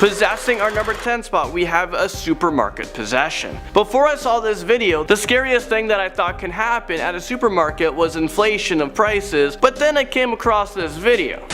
Possessing our number 10 spot, we have a supermarket possession. Before I saw this video, the scariest thing that I thought can happen at a supermarket was inflation of prices, but then I came across this video.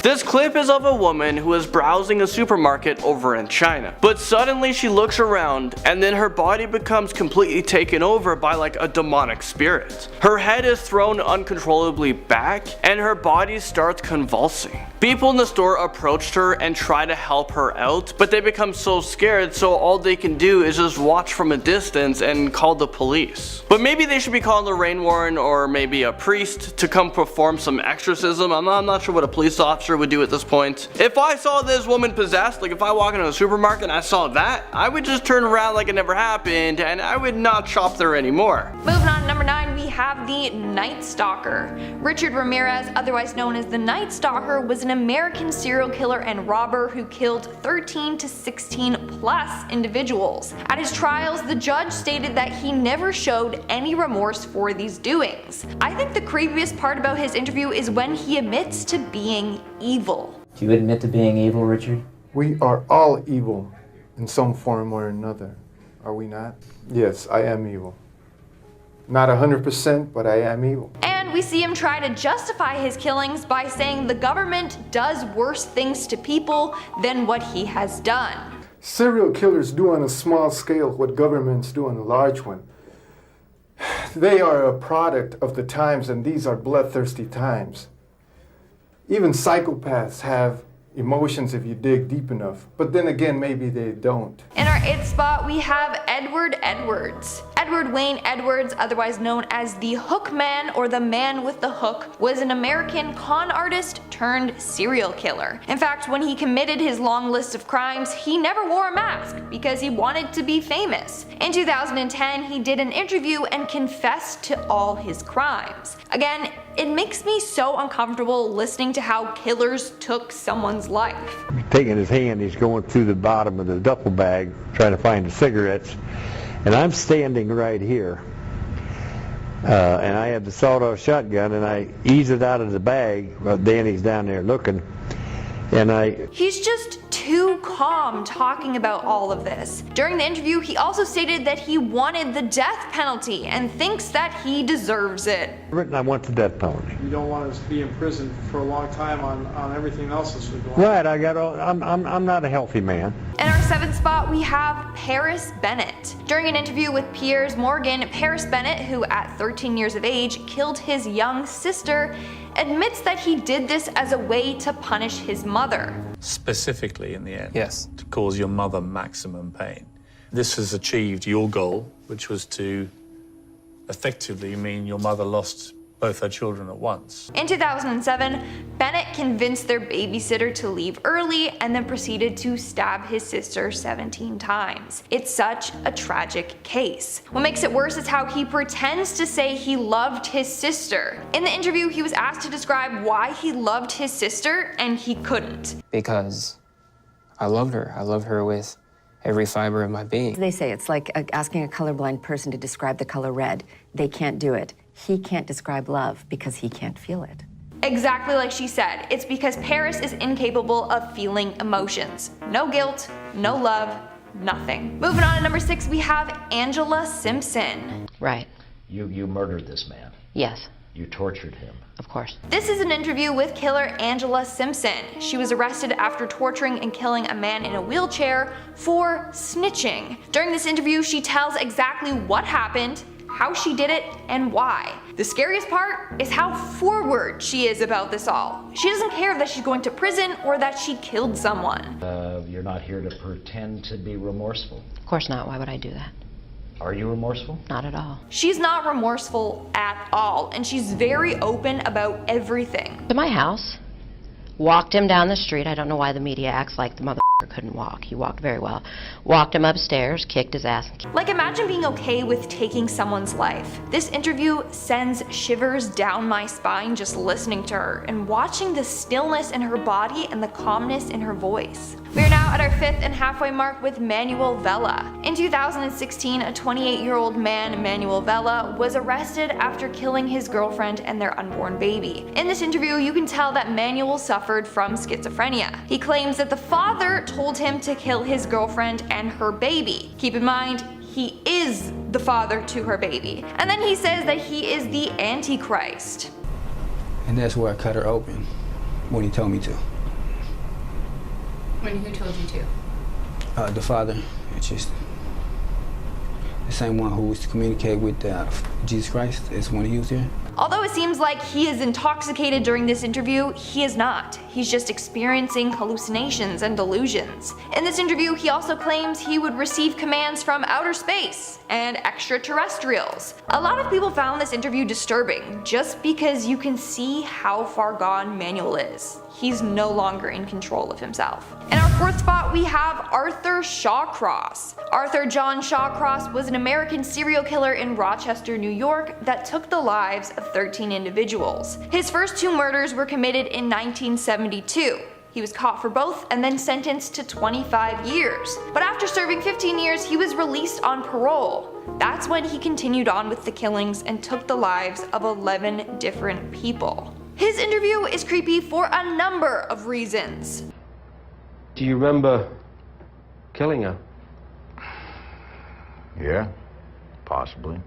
This clip is of a woman who is browsing a supermarket over in China, but suddenly she looks around and then her body becomes completely taken over by like a demonic spirit. Her head is thrown uncontrollably back and her body starts convulsing. People in the store approached her and try to help her out, but they become so scared, so all they can do is just watch from a distance and call the police. But maybe they should be calling the rain warden or maybe a priest to come perform some exorcism. I'm not sure what a police officer would do at this point. If I saw this woman possessed, like if I walk into a supermarket and I saw that, I would just turn around like it never happened and I would not shop there anymore. Moving on to number 9, we have the Night Stalker. Richard Ramirez, otherwise known as the Night Stalker, was an American serial killer and robber who killed 13 to 16 plus individuals. At his trials, the judge stated that he never showed any remorse for these doings. I think the creepiest part about his interview is when he admits to being evil. Do you admit to being evil, Richard? We are all evil in some form or another, are we not? Yes, I am evil. Not 100%, but I am evil. And we see him try to justify his killings by saying the government does worse things to people than what he has done. Serial killers do on a small scale what governments do on a large one. They are a product of the times, and these are bloodthirsty times. Even psychopaths have emotions if you dig deep enough, but then again, maybe they don't. In our 8th spot, we have Edward Edwards. Edward Wayne Edwards, otherwise known as the Hook Man or the Man with the Hook, was an American con artist turned serial killer. In fact, when he committed his long list of crimes, he never wore a mask because he wanted to be famous. In 2010, he did an interview and confessed to all his crimes. Again, it makes me so uncomfortable listening to how killers took someone's life. Taking his hand, he's going through the bottom of the duffel bag trying to find the cigarettes, and I'm standing right here, and I have the sawed-off shotgun, and I ease it out of the bag while Danny's down there looking, and He's just too calm talking about all of this. During the interview, he also stated that he wanted the death penalty and thinks that he deserves it. I want the death penalty. You don't want us to be in prison for a long time on everything else that's going on. Right, I'm not a healthy man. In our 7th spot, we have Paris Bennett. During an interview with Piers Morgan, Paris Bennett, who at 13 years of age killed his young sister, admits that he did this as a way to punish his mother. Specifically in the end, Yes. to cause your mother maximum pain. This has achieved your goal, which was to effectively mean your mother lost both her children at once. In 2007, Bennett convinced their babysitter to leave early and then proceeded to stab his sister 17 times. It's such a tragic case. What makes it worse is how he pretends to say he loved his sister. In the interview, he was asked to describe why he loved his sister, and he couldn't. Because I loved her. I loved her with every fiber of my being. They say it's like asking a colorblind person to describe the color red. They can't do it. He can't describe love because he can't feel it. Exactly like she said, it's because Paris is incapable of feeling emotions. No guilt, no love, nothing. Moving on to number 6, we have Angela Simpson. Right. You murdered this man. Yes. You tortured him. Of course. This is an interview with killer Angela Simpson. She was arrested after torturing and killing a man in a wheelchair for snitching. During this interview, she tells exactly what happened, how she did it, and why. The scariest part is how forward she is about this all. She doesn't care that she's going to prison or that she killed someone. You're not here to pretend to be remorseful. Of course not. Why would I do that? Are you remorseful? Not at all. She's not remorseful at all, and she's very open about everything. To my house, walked him down the street. I don't know why the media acts like the mother couldn't walk. He walked very well. Walked him upstairs, kicked his ass. Like, imagine being okay with taking someone's life. This interview sends shivers down my spine just listening to her and watching the stillness in her body and the calmness in her voice. We are now now at our 5th and halfway mark with Manuel Vela. In 2016, a 28-year-old man, Manuel Vela, was arrested after killing his girlfriend and their unborn baby. In this interview, you can tell that Manuel suffered from schizophrenia. He claims that the father told him to kill his girlfriend and her baby. Keep in mind, he is the father to her baby. And then he says that he is the Antichrist. And that's where I cut her open, when he told me to. Who told you to? The father, it's just the same one who was to communicate with Jesus Christ is when he was there. Although it seems like he is intoxicated during this interview, he is not. He's just experiencing hallucinations and delusions. In this interview, he also claims he would receive commands from outer space and extraterrestrials. A lot of people found this interview disturbing just because you can see how far gone Manuel is. He's no longer in control of himself. In our 4th spot, we have Arthur Shawcross. Arthur John Shawcross was an American serial killer in Rochester, New York that took the lives of 13 individuals. His first 2 murders were committed in 1972. He was caught for both and then sentenced to 25 years. But after serving 15 years, he was released on parole. That's when he continued on with the killings and took the lives of 11 different people. His interview is creepy for a number of reasons. Do you remember killing her? Yeah, possibly.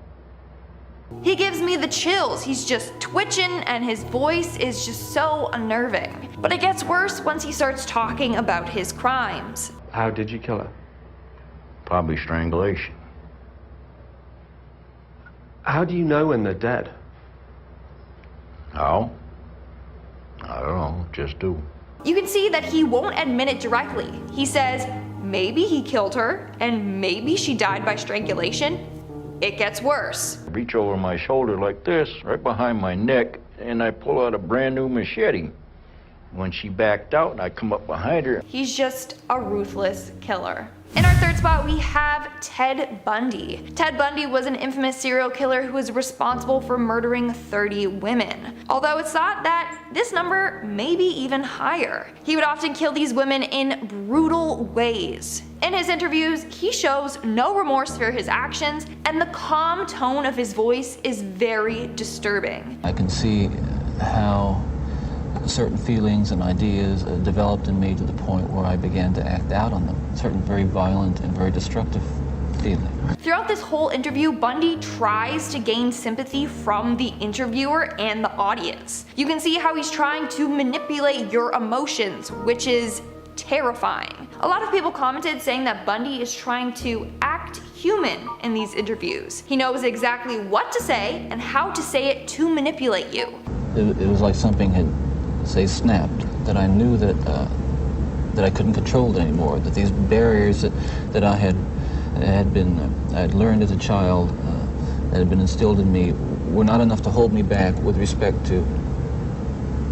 He gives me the chills. He's just twitching and his voice is just so unnerving. But it gets worse once he starts talking about his crimes. How did you kill her? Probably strangulation. How do you know when they're dead? How? I don't know, just do. You can see that he won't admit it directly. He says maybe he killed her and maybe she died by strangulation. It gets worse. Reach over my shoulder like this, right behind my neck, and I pull out a brand new machete. When she backed out, I come up behind her. He's just a ruthless killer. In our 3rd spot, we have Ted Bundy. Ted Bundy was an infamous serial killer who was responsible for murdering 30 women. Although it's thought that this number may be even higher. He would often kill these women in brutal ways. In his interviews, he shows no remorse for his actions, and the calm tone of his voice is very disturbing. I can see how certain feelings and ideas developed in me to the point where I began to act out on them. Certain very violent and very destructive feelings. Throughout this whole interview, Bundy tries to gain sympathy from the interviewer and the audience. You can see how he's trying to manipulate your emotions, which is terrifying. A lot of people commented saying that Bundy is trying to act human in these interviews. He knows exactly what to say and how to say it to manipulate you. It was like something had, say, snapped, that I knew that I couldn't control it anymore, that these barriers that I had learned as a child, that had been instilled in me, were not enough to hold me back with respect to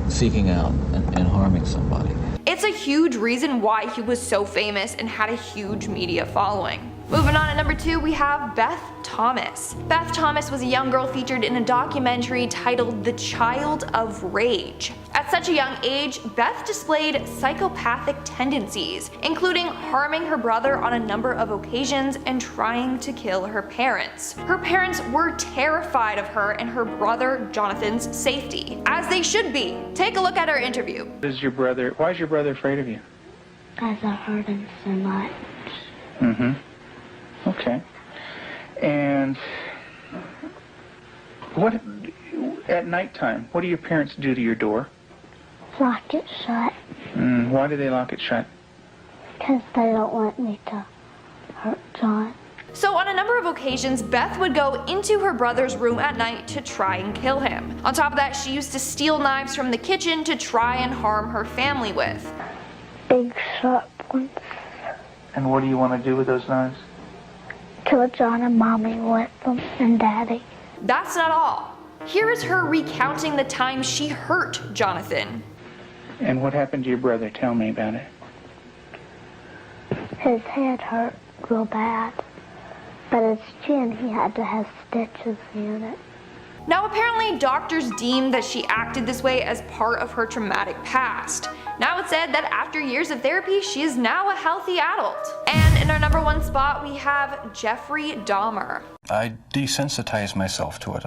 seeking out and harming somebody. It's a huge reason why he was so famous and had a huge media following. Moving on at number 2, we have Beth Thomas. Beth Thomas was a young girl featured in a documentary titled The Child of Rage. At such a young age, Beth displayed psychopathic tendencies, including harming her brother on a number of occasions and trying to kill her parents. Her parents were terrified of her and her brother Jonathan's safety, as they should be. Take a look at our interview. Why is your brother afraid of you? Because I hurt him so much. Mm-hmm. Okay. And what, at nighttime, what do your parents do to your door? Lock it shut. Why do they lock it shut? Because they don't want me to hurt John. So on a number of occasions, Beth would go into her brother's room at night to try and kill him. On top of that, she used to steal knives from the kitchen to try and harm her family with. Big sharp ones. And what do you want to do with those knives? Kill John and Mommy with them, and Daddy. That's not all. Here is her recounting the time she hurt Jonathan. And what happened to your brother? Tell me about it. His head hurt real bad, but his chin, he had to have stitches in it. Now apparently doctors deemed that she acted this way as part of her traumatic past. Now it's said that after years of therapy, she is now a healthy adult. And in our number 1 spot, we have Jeffrey Dahmer. I desensitized myself to it.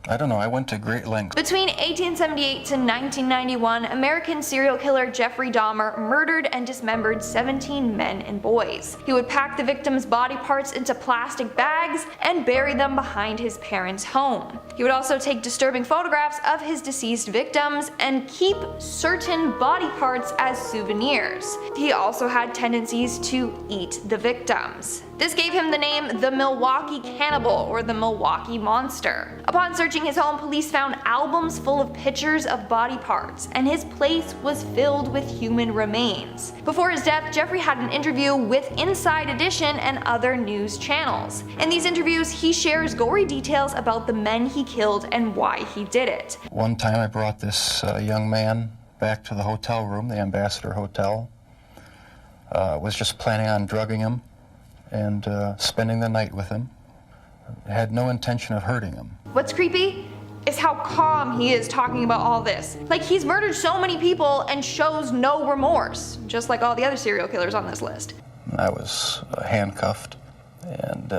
I don't know, I went to great lengths. Between 1878 to 1991, American serial killer Jeffrey Dahmer murdered and dismembered 17 men and boys. He would pack the victims' body parts into plastic bags and bury them behind his parents' home. He would also take disturbing photographs of his deceased victims and keep certain body parts as souvenirs. He also had tendencies to eat the victims. This gave him the name the Milwaukee Cannibal or the Milwaukee Monster. Upon searching his home, police found albums full of pictures of body parts, and his place was filled with human remains. Before his death, Jeffrey had an interview with Inside Edition and other news channels. In these interviews, he shares gory details about the men he killed and why he did it. One time I brought this young man back to the hotel room, the Ambassador Hotel. Was just planning on drugging him and spending the night with him. I had no intention of hurting him. What's creepy is how calm he is talking about all this. Like, he's murdered so many people and shows no remorse, just like all the other serial killers on this list. I was handcuffed, and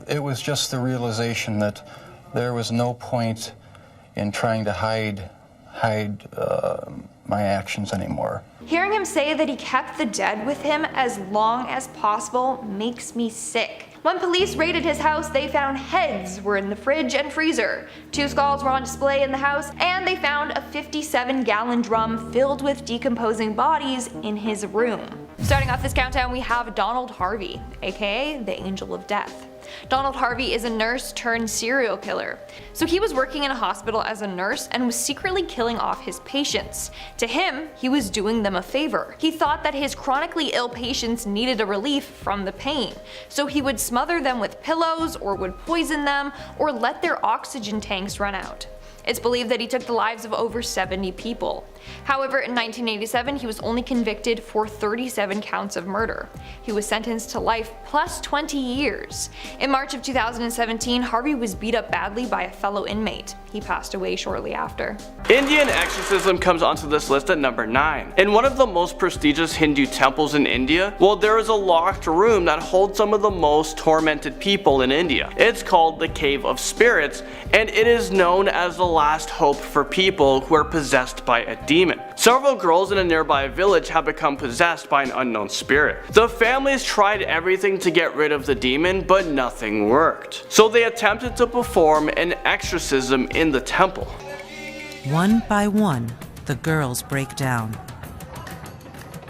it was just the realization that there was no point in trying to hide my actions anymore. Hearing him say that he kept the dead with him as long as possible makes me sick. When police raided his house, they found heads were in the fridge and freezer, 2 skulls were on display in the house, and they found a 57-gallon drum filled with decomposing bodies in his room. Starting off this countdown, we have Donald Harvey, aka the Angel of Death. Donald Harvey is a nurse turned serial killer. So he was working in a hospital as a nurse and was secretly killing off his patients. To him, he was doing them a favor. He thought that his chronically ill patients needed a relief from the pain, so he would smother them with pillows or would poison them or let their oxygen tanks run out. It's believed that he took the lives of over 70 people. However, in 1987, he was only convicted for 37 counts of murder. He was sentenced to life plus 20 years. In March of 2017, Harvey was beat up badly by a fellow inmate. He passed away shortly after. Indian exorcism comes onto this list at number 9. In one of the most prestigious Hindu temples in India, well, there is a locked room that holds some of the most tormented people in India. It's called the Cave of Spirits, and it is known as the last hope for people who are possessed by a demon. Several girls in a nearby village have become possessed by an unknown spirit. The families tried everything to get rid of the demon, but nothing worked. So they attempted to perform an exorcism in the temple. One by one, the girls break down.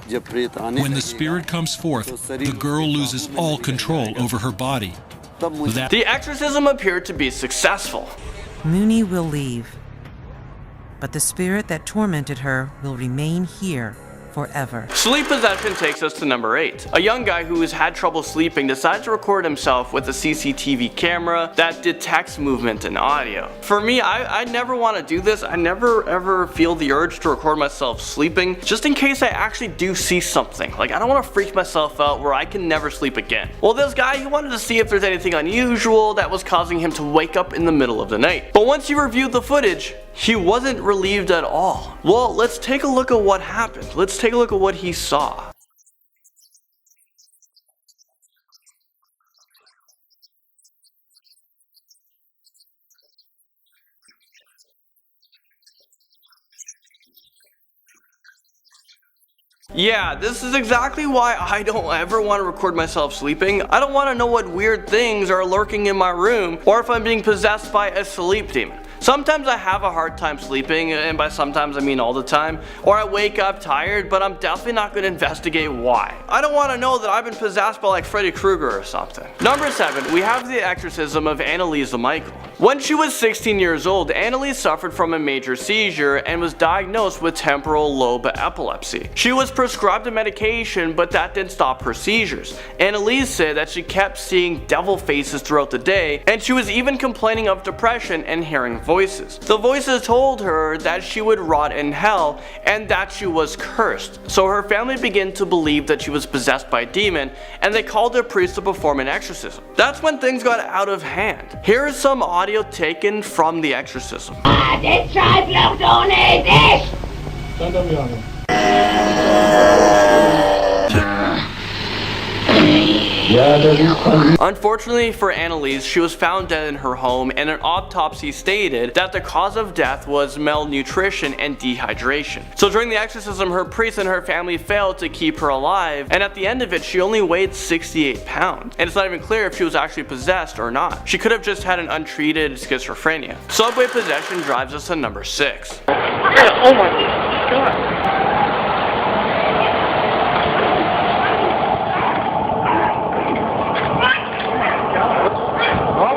When the spirit comes forth, the girl loses all control over her body. The exorcism appeared to be successful. Mooney will leave, but the spirit that tormented her will remain here forever. Sleep possession takes us to number 8. A young guy who has had trouble sleeping decides to record himself with a CCTV camera that detects movement and audio. For me, I never want to do this. I never ever feel the urge to record myself sleeping, just in case I actually do see something. Like, I don't want to freak myself out where I can never sleep again. Well, this guy, he wanted to see if there's anything unusual that was causing him to wake up in the middle of the night. But once he reviewed the footage, he wasn't relieved at all. Well, let's take a look at what happened. Let's take a look at what he saw. Yeah, this is exactly why I don't ever want to record myself sleeping. I don't want to know what weird things are lurking in my room, or if I'm being possessed by a sleep demon. Sometimes I have a hard time sleeping, and by sometimes I mean all the time, or I wake up tired, but I'm definitely not going to investigate why. I don't want to know that I've been possessed by like Freddy Krueger or something. Number 7, we have the exorcism of ANNELIESE MICHEL. When she was 16 years old, ANNELIESE suffered from a major seizure and was diagnosed with temporal lobe epilepsy. She was prescribed a medication, but that didn't stop her seizures. ANNELIESE said that she kept seeing devil faces throughout the day, and she was even complaining of depression and hearing voices. voices. The voices told her that she would rot in hell and that she was cursed. So her family began to believe that she was possessed by a demon, and they called a priest to perform an exorcism. That's when things got out of hand. Here is some audio taken from the exorcism. Unfortunately for Anneliese, she was found dead in her home, and an autopsy stated that the cause of death was malnutrition and dehydration. So during the exorcism, her priest and her family failed to keep her alive, and at the end of it, she only weighed 68 pounds. And it's not even clear if she was actually possessed or not. She could have just had an untreated schizophrenia. Subway possession drives us to number 6. Oh my God.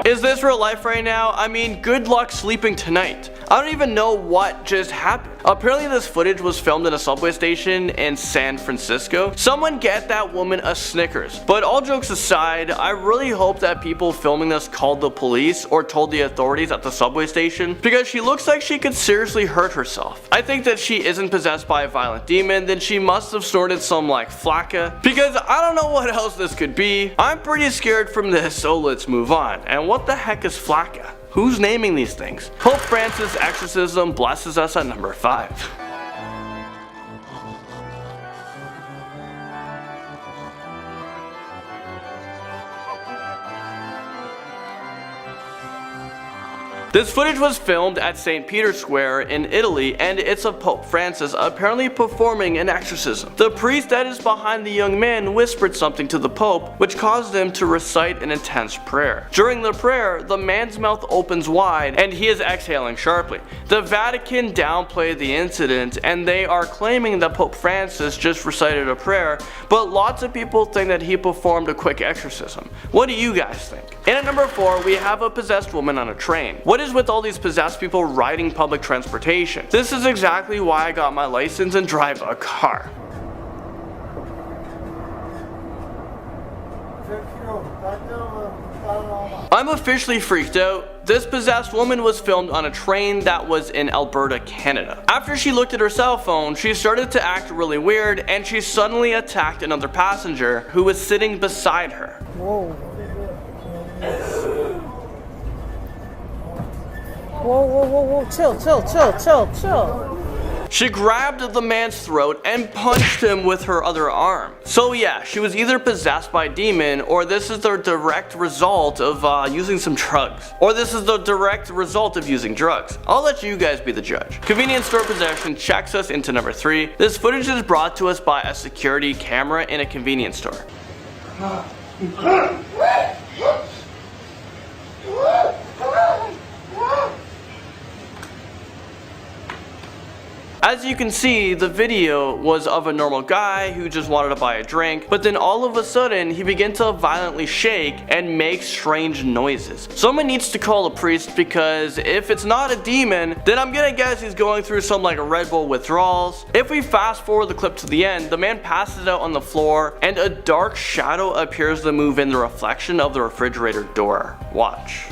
Is this real life right now? I mean, good luck sleeping tonight. I don't even know what just happened. Apparently this footage was filmed in a subway station in San Francisco. Someone get that woman a Snickers. But all jokes aside, I really hope that people filming this called the police or told the authorities at the subway station, because she looks like she could seriously hurt herself. I think that she isn't possessed by a violent demon, then she must have snorted some like flakka, because I don't know what else this could be. I'm pretty scared from this, so let's move on. And what the heck is flakka? Who's naming these things? Pope Francis' exorcism blesses us at number 5. This footage was filmed at St. Peter's Square in Italy, and it's of Pope Francis apparently performing an exorcism. The priest that is behind the young man whispered something to the Pope, which caused him to recite an intense prayer. During the prayer, the man's mouth opens wide and he is exhaling sharply. The Vatican downplayed the incident, and they are claiming that Pope Francis just recited a prayer, but lots of people think that he performed a quick exorcism. What do you guys think? And at number 4, we have a possessed woman on a train. What is with all these possessed people riding public transportation? This is exactly why I got my license and drive a car. I'm officially freaked out. This possessed woman was filmed on a train that was in Alberta, Canada. After she looked at her cell phone, she started to act really weird, and she suddenly attacked another passenger who was sitting beside her. Whoa. Whoa, chill. She grabbed the man's throat and punched him with her other arm. So yeah, she was either possessed by a demon, or this is the direct result of using some drugs. Or this is the direct result of using drugs. I'll let you guys be the judge. Convenience store possession checks us into number 3. This footage is brought to us by a security camera in a convenience store. As you can see, the video was of a normal guy who just wanted to buy a drink, but then all of a sudden he began to violently shake and make strange noises. Someone needs to call a priest, because if it's not a demon, then I'm gonna guess he's going through some like Red Bull withdrawals. If we fast forward the clip to the end, the man passes out on the floor and a dark shadow appears to move in the reflection of the refrigerator door. Watch.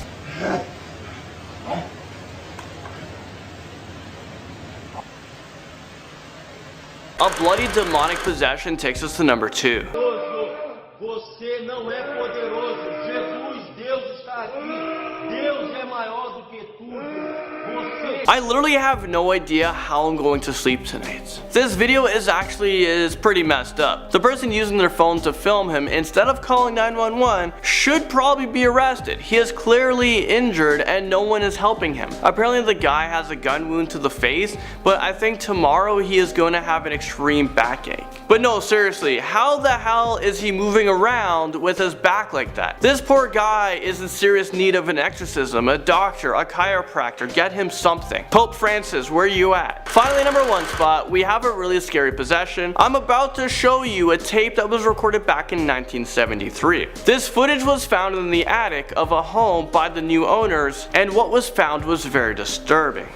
A bloody demonic possession takes us to number 2. Você não é poderoso. Jesus, Deus está aqui. Deus é maior do que tudo. I literally have no idea how I'm going to sleep tonight. This video is pretty messed up. The person using their phone to film him, instead of calling 911, should probably be arrested. He is clearly injured and no one is helping him. Apparently the guy has a gun wound to the face, but I think tomorrow he is going to have an extreme backache. But no, seriously, how the hell is he moving around with his back like that? This poor guy is in serious need of an exorcism, a doctor, a chiropractor, get him something. Pope Francis, where you at? Finally, number 1 spot, we have a really scary possession. I'm about to show you a tape that was recorded back in 1973. This footage was found in the attic of a home by the new owners, and what was found was very disturbing.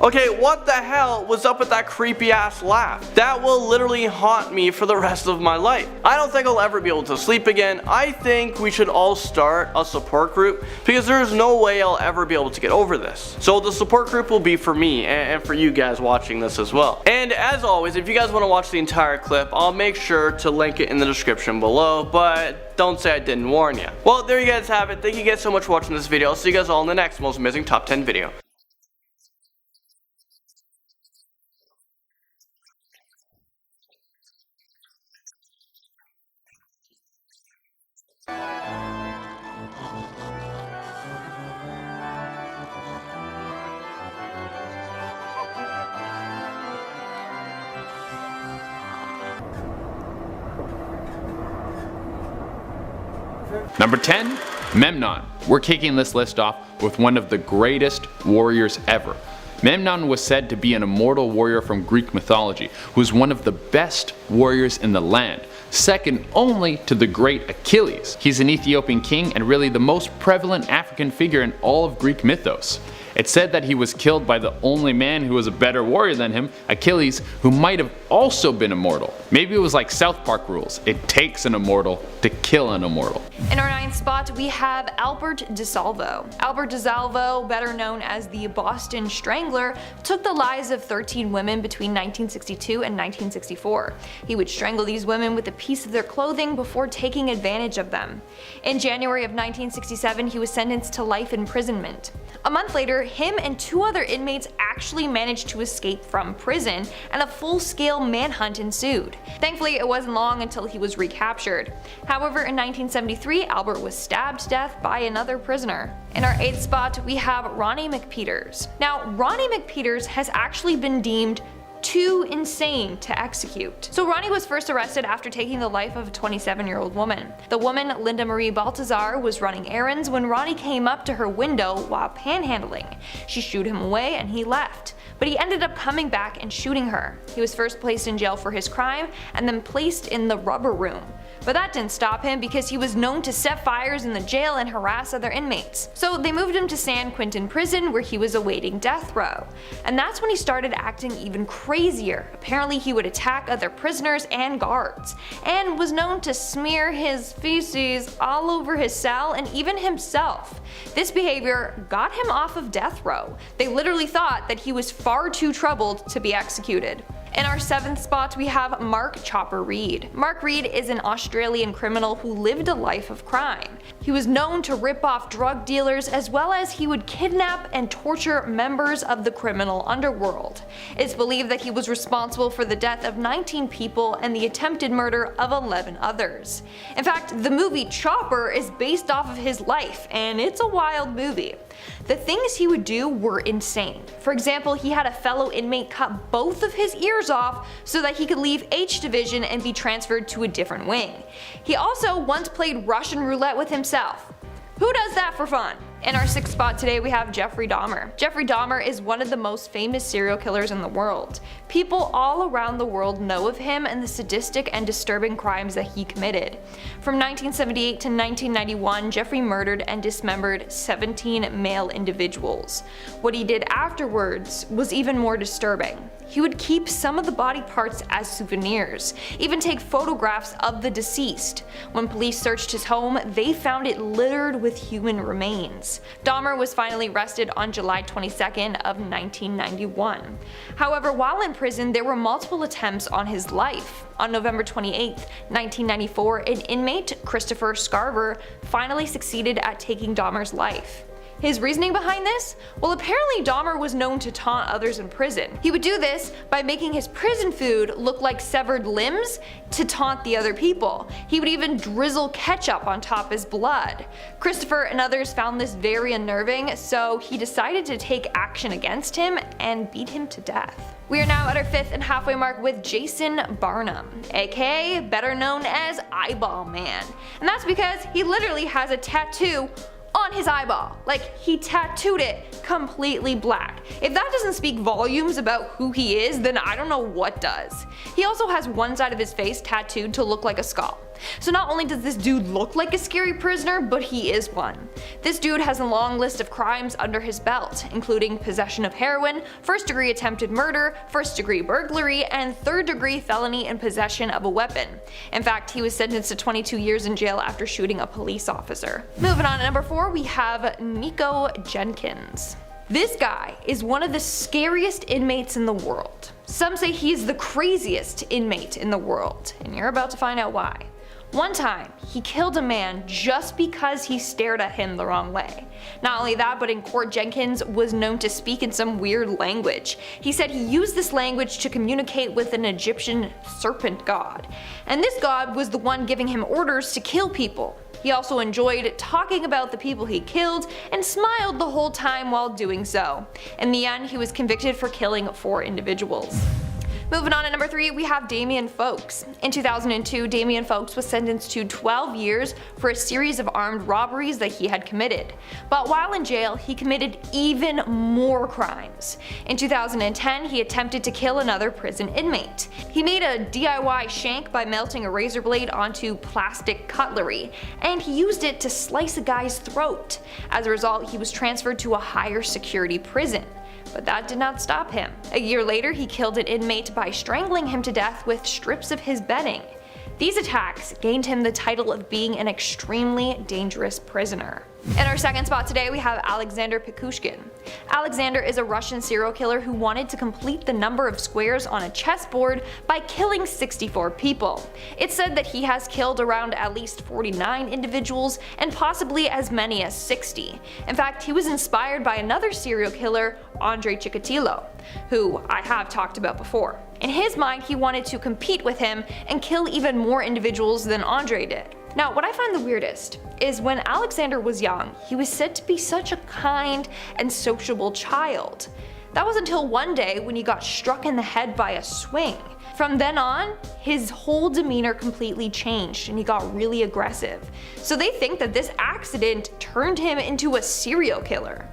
Okay, what the hell was up with that creepy ass laugh? That will literally haunt me for the rest of my life. I don't think I'll ever be able to sleep again. I think we should all start a support group because there's no way I'll ever be able to get over this. So the support group will be for me and for you guys watching this as well. And as always, if you guys want to watch the entire clip, I'll make sure to link it in the description below, but don't say I didn't warn you. Well, there you guys have it. Thank you guys so much for watching this video. I'll see you guys all in the next most amazing top 10 video. Number 10, Memnon. We're kicking this list off with one of the greatest warriors ever. Memnon was said to be an immortal warrior from Greek mythology, who was one of the best warriors in the land, second only to the great Achilles. He's an Ethiopian king and really the most prevalent African figure in all of Greek mythos. It's said that he was killed by the only man who was a better warrior than him, Achilles, who might have also been immortal. Maybe it was like South Park rules. It takes an immortal to kill an immortal. In our 9th spot, we have Albert DeSalvo. Albert DeSalvo, better known as the Boston Strangler, took the lives of 13 women between 1962 and 1964. He would strangle these women with a piece of their clothing before taking advantage of them. In January of 1967, he was sentenced to life imprisonment. A month later, him and 2 other inmates actually managed to escape from prison, and a full-scale manhunt ensued. Thankfully, it wasn't long until he was recaptured. However, in 1973, Albert was stabbed to death by another prisoner. In our 8th spot, we have Ronnie McPeters. Now, Ronnie McPeters has actually been deemed too insane to execute. So Ronnie was first arrested after taking the life of a 27-year-old woman. The woman, Linda Marie Baltazar, was running errands when Ronnie came up to her window while panhandling. She shooed him away and he left, but he ended up coming back and shooting her. He was first placed in jail for his crime and then placed in the rubber room. But that didn't stop him because he was known to set fires in the jail and harass other inmates. So they moved him to San Quentin prison where he was awaiting death row. And that's when he started acting even crazier. Apparently he would attack other prisoners and guards, and was known to smear his feces all over his cell and even himself. This behavior got him off of death row. They literally thought that he was far too troubled to be executed. In our 7th spot, we have Mark Chopper Reed. Mark Reed is an Australian criminal who lived a life of crime. He was known to rip off drug dealers, as well as he would kidnap and torture members of the criminal underworld. It's believed that he was responsible for the death of 19 people and the attempted murder of 11 others. In fact, the movie Chopper is based off of his life, and it's a wild movie. The things he would do were insane. For example, he had a fellow inmate cut both of his ears off so that he could leave H Division and be transferred to a different wing. He also once played Russian roulette with himself. Who does that for fun? In our 6th spot today, we have Jeffrey Dahmer. Jeffrey Dahmer is one of the most famous serial killers in the world. People all around the world know of him and the sadistic and disturbing crimes that he committed. From 1978 to 1991, Jeffrey murdered and dismembered 17 male individuals. What he did afterwards was even more disturbing. He would keep some of the body parts as souvenirs, even take photographs of the deceased. When police searched his home, they found it littered with human remains. Dahmer was finally arrested on July 22nd of 1991. However, while in prison, there were multiple attempts on his life. On November 28, 1994, an inmate, Christopher Scarier, finally succeeded at taking Dahmer's life. His reasoning behind this? Well, apparently Dahmer was known to taunt others in prison. He would do this by making his prison food look like severed limbs to taunt the other people. He would even drizzle ketchup on top of his blood. Christopher and others found this very unnerving, so he decided to take action against him and beat him to death. We are now at our 5th and halfway mark with Jason Barnum, aka better known as Eyeball Man. And that's because he literally has a tattoo on his eyeball. Like, he tattooed it completely black. If that doesn't speak volumes about who he is, then I don't know what does. He also has one side of his face tattooed to look like a skull. So not only does this dude look like a scary prisoner, but he is one. This dude has a long list of crimes under his belt, including possession of heroin, first-degree attempted murder, first-degree burglary, and third-degree felony in possession of a weapon. In fact, he was sentenced to 22 years in jail after shooting a police officer. Moving on to number 4, we have Nico Jenkins. This guy is one of the scariest inmates in the world. Some say he's the craziest inmate in the world, and you're about to find out why. One time, he killed a man just because he stared at him the wrong way. Not only that, but in court, Jenkins was known to speak in some weird language. He said he used this language to communicate with an Egyptian serpent god, and this god was the one giving him orders to kill people. He also enjoyed talking about the people he killed and smiled the whole time while doing so. In the end, he was convicted for killing 4 individuals. Moving on to number 3, we have Damien Folks. In 2002, Damien Folks was sentenced to 12 years for a series of armed robberies that he had committed. But while in jail, he committed even more crimes. In 2010, he attempted to kill another prison inmate. He made a DIY shank by melting a razor blade onto plastic cutlery, and he used it to slice a guy's throat. As a result, he was transferred to a higher security prison. But that did not stop him. A year later, he killed an inmate by strangling him to death with strips of his bedding. These attacks gained him the title of being an extremely dangerous prisoner. In our second spot today, we have Alexander Pikushkin. Alexander is a Russian serial killer who wanted to complete the number of squares on a chessboard by killing 64 people. It's said that he has killed around at least 49 individuals and possibly as many as 60. In fact, he was inspired by another serial killer, Andrei Chikatilo, who I have talked about before. In his mind, he wanted to compete with him and kill even more individuals than Andrei did. Now, what I find the weirdest is when Alexander was young, he was said to be such a kind and sociable child. That was until one day when he got struck in the head by a swing. From then on, his whole demeanor completely changed and he got really aggressive. So they think that this accident turned him into a serial killer.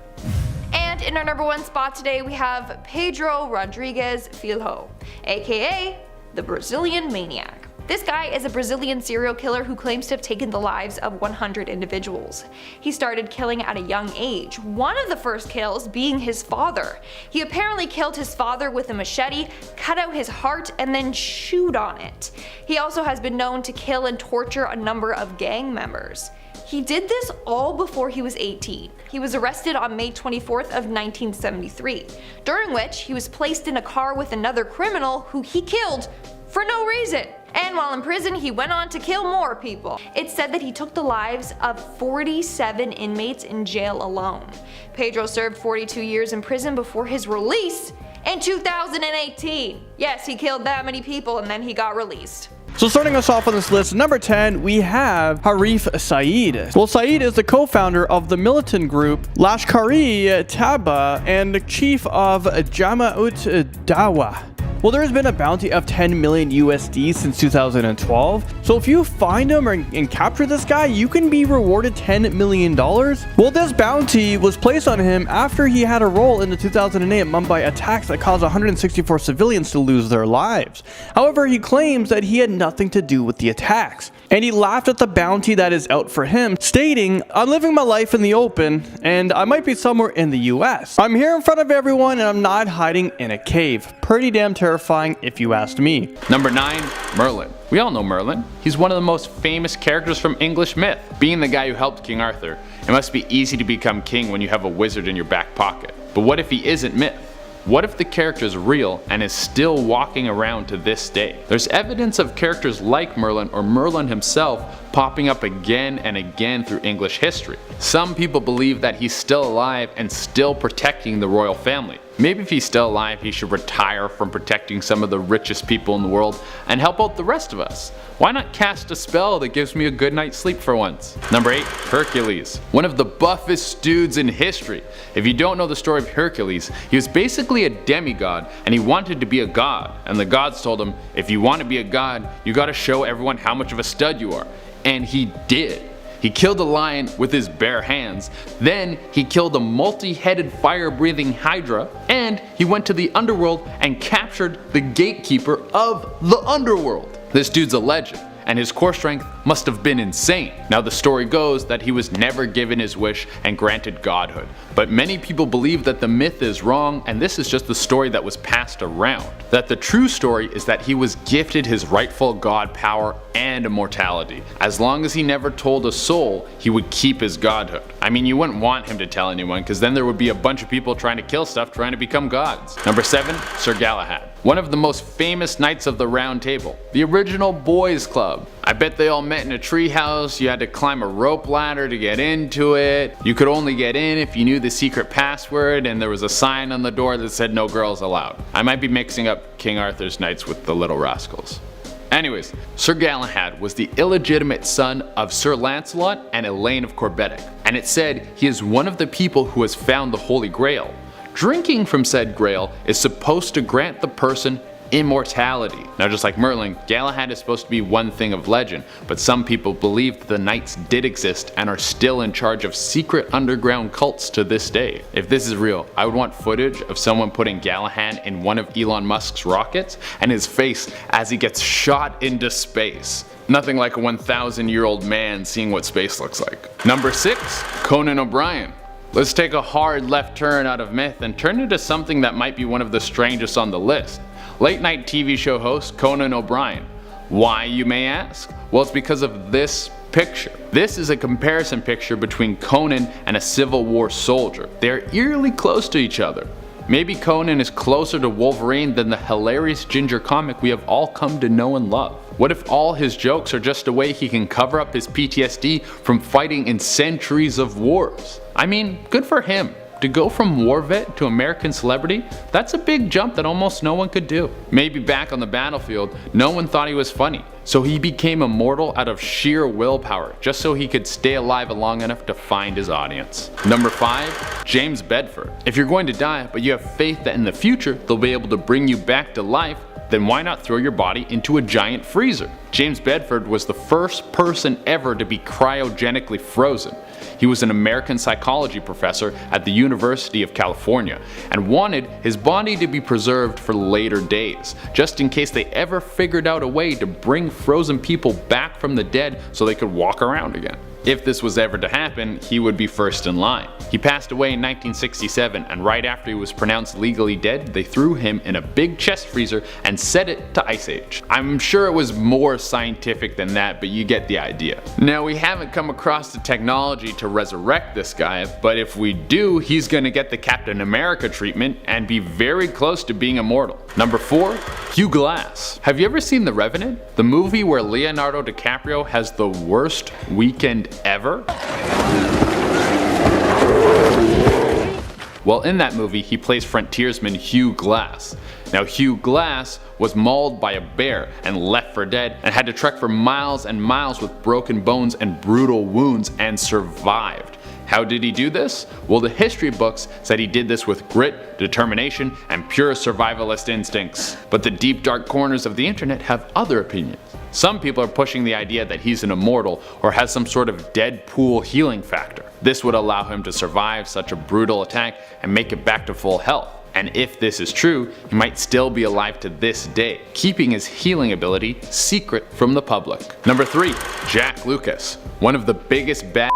And in our number 1 spot today, we have Pedro Rodrigues Filho, aka the Brazilian Maniac. This guy is a Brazilian serial killer who claims to have taken the lives of 100 individuals. He started killing at a young age, one of the first kills being his father. He apparently killed his father with a machete, cut out his heart, and then chewed on it. He also has been known to kill and torture a number of gang members. He did this all before he was 18. He was arrested on May 24th of 1973, during which he was placed in a car with another criminal who he killed for no reason. And while in prison, he went on to kill more people. It's said that he took the lives of 47 inmates in jail alone. Pedro served 42 years in prison before his release in 2018. Yes, he killed that many people and then he got released. So starting us off on this list, number 10, we have Harif Saeed. Well, Saeed is the co-founder of the militant group Lashkar-e-Taiba and the chief of Jamaat Dawa. Well, there has been a bounty of 10 million USD since 2012. So if you find him and capture this guy, you can be rewarded $10 million. Well, this bounty was placed on him after he had a role in the 2008 Mumbai attacks that caused 164 civilians to lose their lives. However, he claims that he had nothing to do with the attacks. And he laughed at the bounty that is out for him, stating, "I'm living my life in the open, and I might be somewhere in the US. I'm here in front of everyone, and I'm not hiding in a cave." Pretty damn terrifying if you asked me. Number 9, Merlin. We all know Merlin. He's one of the most famous characters from English myth. Being the guy who helped King Arthur, it must be easy to become king when you have a wizard in your back pocket. But what if he isn't myth? What if the character is real and is still walking around to this day? There's evidence of characters like Merlin or Merlin himself popping up again and again through English history. Some people believe that he's still alive and still protecting the royal family. Maybe if he's still alive, he should retire from protecting some of the richest people in the world and help out the rest of us. Why not cast a spell that gives me a good night's sleep for once? Number 8, Hercules. One of the buffest dudes in history. If you don't know the story of Hercules, he was basically a demigod and he wanted to be a god. And the gods told him, if you want to be a god, you gotta show everyone how much of a stud you are. And he did. He killed a lion with his bare hands, then he killed a multi-headed fire-breathing hydra, and he went to the underworld and captured the gatekeeper of the underworld. This dude's a legend, and his core strength must have been insane. Now the story goes that he was never given his wish and granted godhood, but many people believe that the myth is wrong and this is just the story that was passed around. That the true story is that he was gifted his rightful god power and immortality. As long as he never told a soul, he would keep his godhood. I mean, you wouldn't want him to tell anyone because then there would be a bunch of people trying to kill stuff trying to become gods. Number 7. Sir Galahad. One of the most famous knights of the Round Table. The original boys club. I bet they all met in a treehouse, you had to climb a rope ladder to get into it. You could only get in if you knew the secret password and there was a sign on the door that said no girls allowed. I might be mixing up King Arthur's knights with the Little Rascals. Anyways, Sir Galahad was the illegitimate son of Sir Lancelot and Elaine of Corbetic, and it said he is one of the people who has found the Holy Grail. Drinking from said grail is supposed to grant the person immortality. Now just like Merlin, Galahad is supposed to be one thing of legend, but some people believe that the knights did exist and are still in charge of secret underground cults to this day. If this is real, I would want footage of someone putting Galahad in one of Elon Musk's rockets and his face as he gets shot into space. Nothing like a 1,000-year-old man seeing what space looks like. Number 6. Conan O'Brien. Let's take a hard left turn out of myth and turn it to something that might be one of the strangest on the list. Late night TV show host Conan O'Brien. Why, you may ask? Well, it's because of this picture. This is a comparison picture between Conan and a Civil War soldier. They are eerily close to each other. Maybe Conan is closer to Wolverine than the hilarious ginger comic we have all come to know and love. What if all his jokes are just a way he can cover up his PTSD from fighting in centuries of wars? I mean, good for him. To go from war vet to American celebrity, that's a big jump that almost no one could do. Maybe back on the battlefield, no one thought he was funny, so he became immortal out of sheer willpower, just so he could stay alive long enough to find his audience. Number 5. James Bedford. If you're going to die, but you have faith that in the future they'll be able to bring you back to life, then why not throw your body into a giant freezer? James Bedford was the first person ever to be cryogenically frozen. He was an American psychology professor at the University of California and wanted his body to be preserved for later days, just in case they ever figured out a way to bring frozen people back from the dead so they could walk around again. If this was ever to happen, he would be first in line. He passed away in 1967, and right after he was pronounced legally dead, they threw him in a big chest freezer and set it to Ice Age. I'm sure it was more scientific than that, but you get the idea. Now, we haven't come across the technology to resurrect this guy, but if we do, he's gonna get the Captain America treatment and be very close to being immortal. Number 4. Hugh Glass. Have you ever seen The Revenant? The movie where Leonardo DiCaprio has the worst weekend ever? Well, in that movie, he plays frontiersman Hugh Glass. Now, Hugh Glass was mauled by a bear and left for dead and had to trek for miles and miles with broken bones and brutal wounds and survived. How did he do this? Well, the history books said he did this with grit, determination, and pure survivalist instincts. But the deep dark corners of the internet have other opinions. Some people are pushing the idea that he's an immortal or has some sort of Deadpool healing factor. This would allow him to survive such a brutal attack and make it back to full health. And if this is true, he might still be alive to this day, keeping his healing ability secret from the public. Number 3. Jack Lucas. One of the biggest bad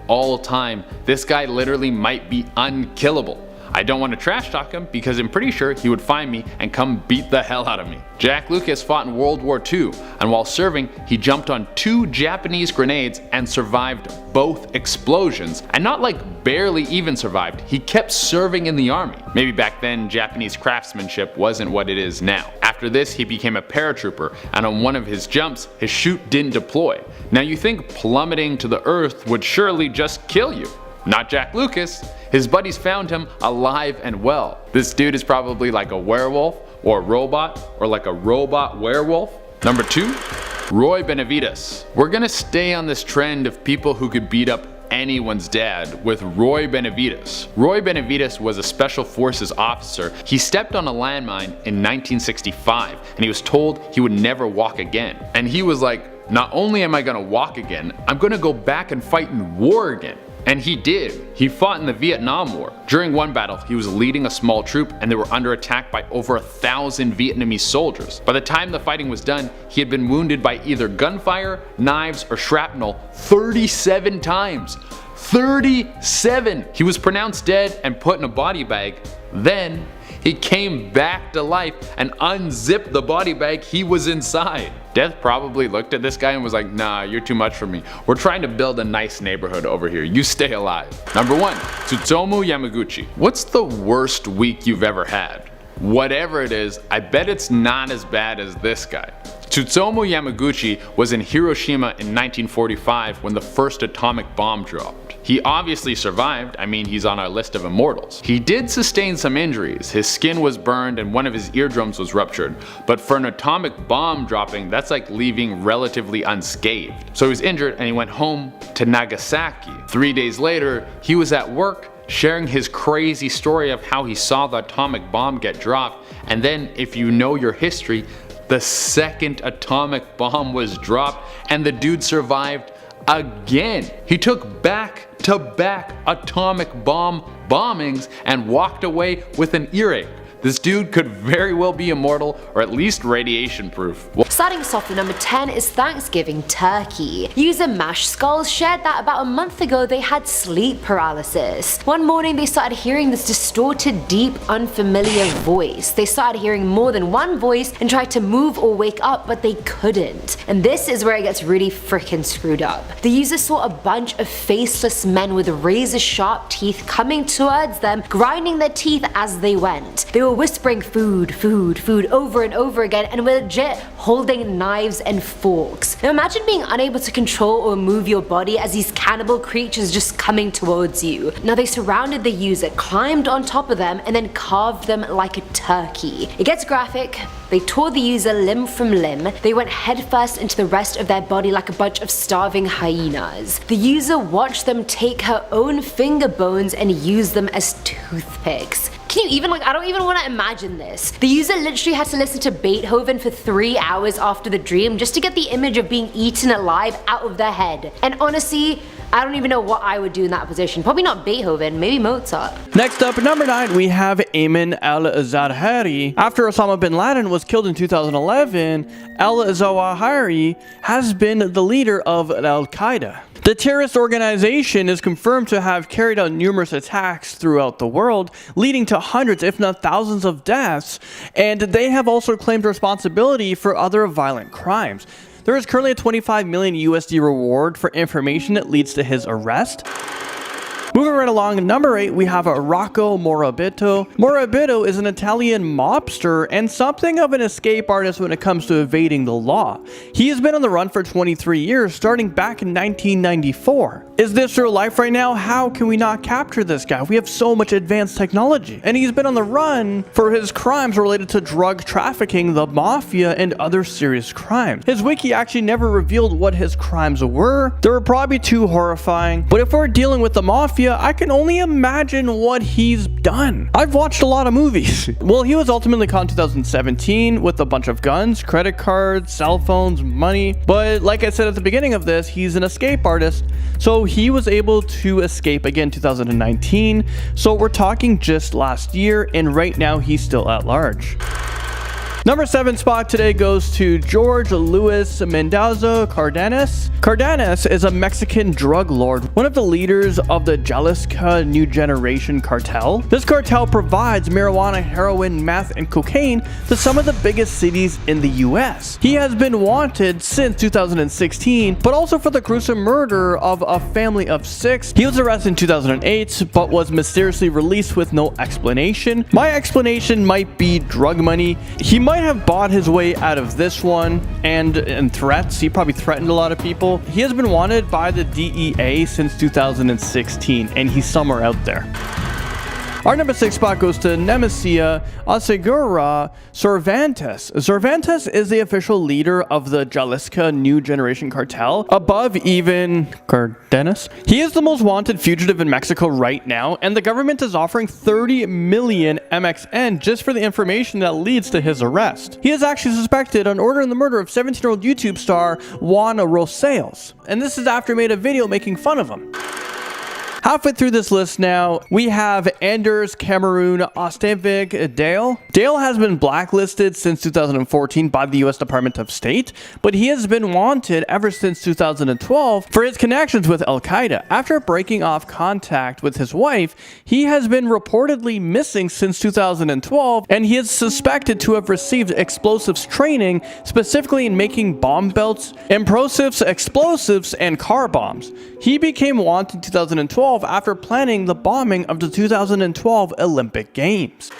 all time. This guy literally might be unkillable. I don't want to trash talk him because I'm pretty sure he would find me and come beat the hell out of me. Jack Lucas fought in World War II, and while serving, he jumped on 2 Japanese grenades and survived both explosions. And not like barely even survived, he kept serving in the army. Maybe back then Japanese craftsmanship wasn't what it is now. After this, he became a paratrooper, and on one of his jumps, his chute didn't deploy. Now you think plummeting to the earth would surely just kill you. Not Jack Lucas. His buddies found him alive and well. This dude is probably like a werewolf or a robot or like a robot werewolf. Number 2. Roy Benavidez. We're gonna stay on this trend of people who could beat up anyone's dad with Roy Benavidez. Roy Benavidez was a special forces officer. He stepped on a landmine in 1965 and he was told he would never walk again. And he was like, not only am I gonna walk again, I'm gonna go back and fight in war again. And he did. He fought in the Vietnam War. During one battle, he was leading a small troop and they were under attack by over 1,000 Vietnamese soldiers. By the time the fighting was done, he had been wounded by either gunfire, knives, or shrapnel 37 times. 37! He was pronounced dead and put in a body bag. Then, he came back to life and unzipped the body bag he was inside. Death probably looked at this guy and was like, nah, you're too much for me. We're trying to build a nice neighborhood over here. You stay alive. Number 1. Tsutomu Yamaguchi. What's the worst week you've ever had? Whatever it is, I bet it's not as bad as this guy. Tsutomu Yamaguchi was in Hiroshima in 1945 when the first atomic bomb dropped. He obviously survived. I mean, he's on our list of immortals. He did sustain some injuries. His skin was burned and one of his eardrums was ruptured. But for an atomic bomb dropping, that's like leaving relatively unscathed. So he was injured and he went home to Nagasaki. 3 days later, he was at work sharing his crazy story of how he saw the atomic bomb get dropped. And then, if you know your history, the second atomic bomb was dropped and the dude survived again. He took back-to-back atomic bomb bombings and walked away with an earache. This dude could very well be immortal, or at least radiation proof. Starting us off at number 10 is Thanksgiving turkey. User Mash Skulls shared that about a month ago they had sleep paralysis. One morning they started hearing this distorted, deep, unfamiliar voice. They started hearing more than one voice and tried to move or wake up, but they couldn't. And this is where it gets really freaking screwed up. The user saw a bunch of faceless men with razor sharp teeth coming towards them, grinding their teeth as they went. They were whispering food, food, food over and over again and were legit holding knives and forks. Now imagine being unable to control or move your body as these cannibal creatures just coming towards you. Now they surrounded the user, climbed on top of them, and then carved them like a turkey. It gets graphic. They tore the user limb from limb. They went headfirst into the rest of their body like a bunch of starving hyenas. The user watched them take her own finger bones and use them as toothpicks. Can you even, I don't even want to imagine this. The user literally had to listen to Beethoven for 3 hours after the dream just to get the image of being eaten alive out of their head. And honestly, I don't even know what I would do in that position. Probably not Beethoven, maybe Mozart. Next up, at number 9, we have Ayman al-Zawahiri. After Osama bin Laden was killed in 2011, al-Zawahiri has been the leader of Al-Qaeda. The terrorist organization is confirmed to have carried out numerous attacks throughout the world, leading to hundreds if not thousands of deaths, and they have also claimed responsibility for other violent crimes. There is currently a 25 million USD reward for information that leads to his arrest. Moving right along, at number 8, we have Rocco Morabito. Morabito is an Italian mobster and something of an escape artist when it comes to evading the law. He has been on the run for 23 years, starting back in 1994. Is this real life right now? How can we not capture this guy? We have so much advanced technology. And he's been on the run for his crimes related to drug trafficking, the mafia, and other serious crimes. His wiki actually never revealed what his crimes were. They were probably too horrifying. But if we're dealing with the mafia, I can only imagine what he's done. I've watched a lot of movies. Well, he was ultimately caught in 2017 with a bunch of guns, credit cards, cell phones, money. But like I said at the beginning of this, he's an escape artist. So he was able to escape again in 2019. So we're talking just last year, and right now he's still at large. Number 7 spot today goes to George Luis Mendoza Cardenas. Cardenas is a Mexican drug lord, one of the leaders of the Jalisco New Generation cartel. This cartel provides marijuana, heroin, meth, and cocaine to some of the biggest cities in the US. He has been wanted since 2016, but also for the gruesome murder of a family of 6. He was arrested in 2008, but was mysteriously released with no explanation. My explanation might be drug money. He might have bought his way out of this one, and threats. He probably threatened a lot of people. He has been wanted by the DEA since 2016, and he's somewhere out there. Our number 6 spot goes to Nemesia Asegura Cervantes. Cervantes is the official leader of the Jalisco New Generation cartel, above even Cardenas. He is the most wanted fugitive in Mexico right now, and the government is offering 30 million MXN just for the information that leads to his arrest. He is actually suspected on ordering the murder of 17-year-old YouTube star Juan Rosales, and this is after he made a video making fun of him. Halfway through this list now, we have Anders Cameroon Ostavik Dale. Dale has been blacklisted since 2014 by the US Department of State, but he has been wanted ever since 2012 for his connections with Al-Qaeda. After breaking off contact with his wife, he has been reportedly missing since 2012, and he is suspected to have received explosives training, specifically in making bomb belts, explosives, and car bombs. He became wanted in 2012 after planning the bombing of the 2012 Olympic Games.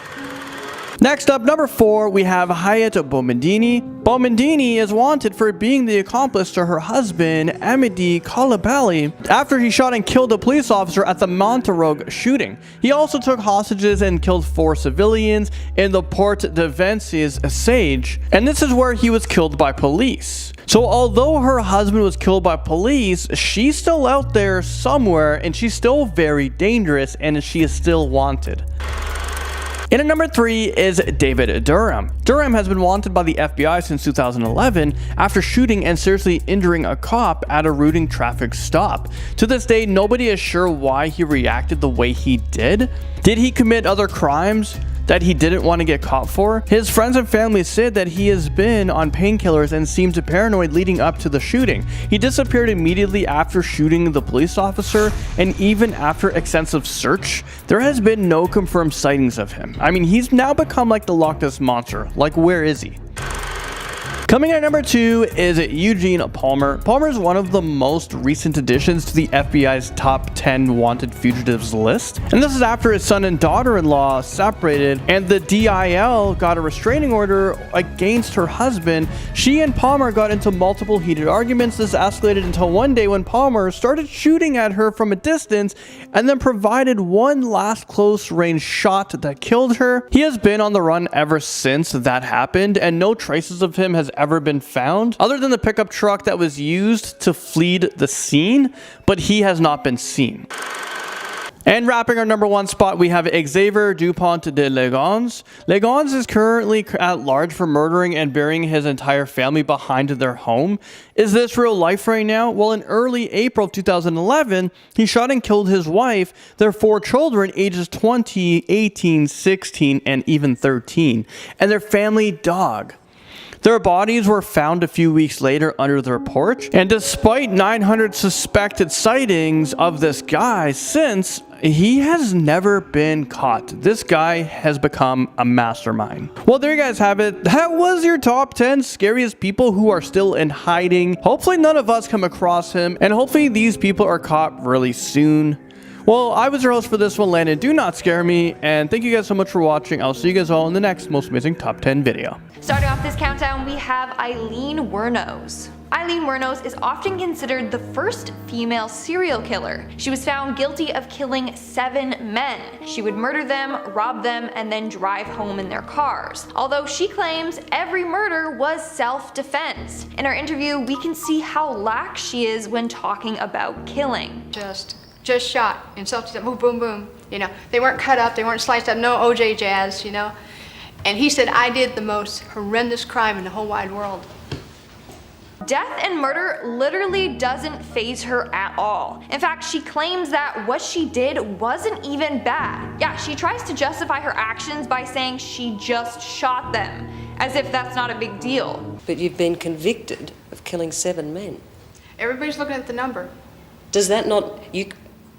Next up, number 4, we have Hayat Boumediene. Boumediene is wanted for being the accomplice to her husband, Amity Coulibaly, after he shot and killed a police officer at the Montarogue shooting. He also took hostages and killed 4 civilians in the Port de Vinces siege, and this is where he was killed by police. So although her husband was killed by police, she's still out there somewhere, and she's still very dangerous, and she is still wanted. And at number 3 is David Durham. Durham has been wanted by the FBI since 2011 after shooting and seriously injuring a cop at a routing traffic stop. To this day, nobody is sure why he reacted the way he did. Did he commit other crimes that he didn't want to get caught for? His friends and family said that he has been on painkillers and seemed paranoid leading up to the shooting. He disappeared immediately after shooting the police officer, and even after extensive search, there has been no confirmed sightings of him. I mean, he's now become like the Loch Ness Monster. Like, where is he? Coming in at number 2 is Eugene Palmer. Palmer is one of the most recent additions to the FBI's top 10 wanted fugitives list. And this is after his son and daughter-in-law separated and the DIL got a restraining order against her husband. She and Palmer got into multiple heated arguments. This escalated until one day when Palmer started shooting at her from a distance and then provided one last close-range shot that killed her. He has been on the run ever since that happened, and no traces of him has ever been found other than the pickup truck that was used to flee the scene, but he has not been seen. And wrapping our number 1 spot, we have Xavier Dupont de Legons. Legons is currently at large for murdering and burying his entire family behind their home. Is this real life right now? Well, in early April of 2011, he shot and killed his wife, their 4 children, ages 20, 18, 16, and even 13, and their family dog. Their bodies were found a few weeks later under their porch, and despite 900 suspected sightings of this guy since, he has never been caught. This guy has become a mastermind. Well, there you guys have it. That was your top 10 scariest people who are still in hiding. Hopefully none of us come across him, and hopefully these people are caught really soon. Well, I was your host for this one, Landon. Do not scare me, and thank you guys so much for watching. I'll see you guys all in the next most amazing top 10 video. Starting off this countdown, we have Eileen Wuornos. Eileen Wuornos is often considered the first female serial killer. She was found guilty of killing 7 men. She would murder them, rob them, and then drive home in their cars. Although she claims every murder was self-defense. In our interview, we can see how lax she is when talking about killing. Just shot in self-defense, boom, boom, boom. You know, they weren't cut up, they weren't sliced up, no OJ jazz, you know. And he said, I did the most horrendous crime in the whole wide world. Death and murder literally doesn't faze her at all. In fact, she claims that what she did wasn't even bad. Yeah, she tries to justify her actions by saying she just shot them, as if that's not a big deal. But you've been convicted of killing 7 men. Everybody's looking at the number. Does that not,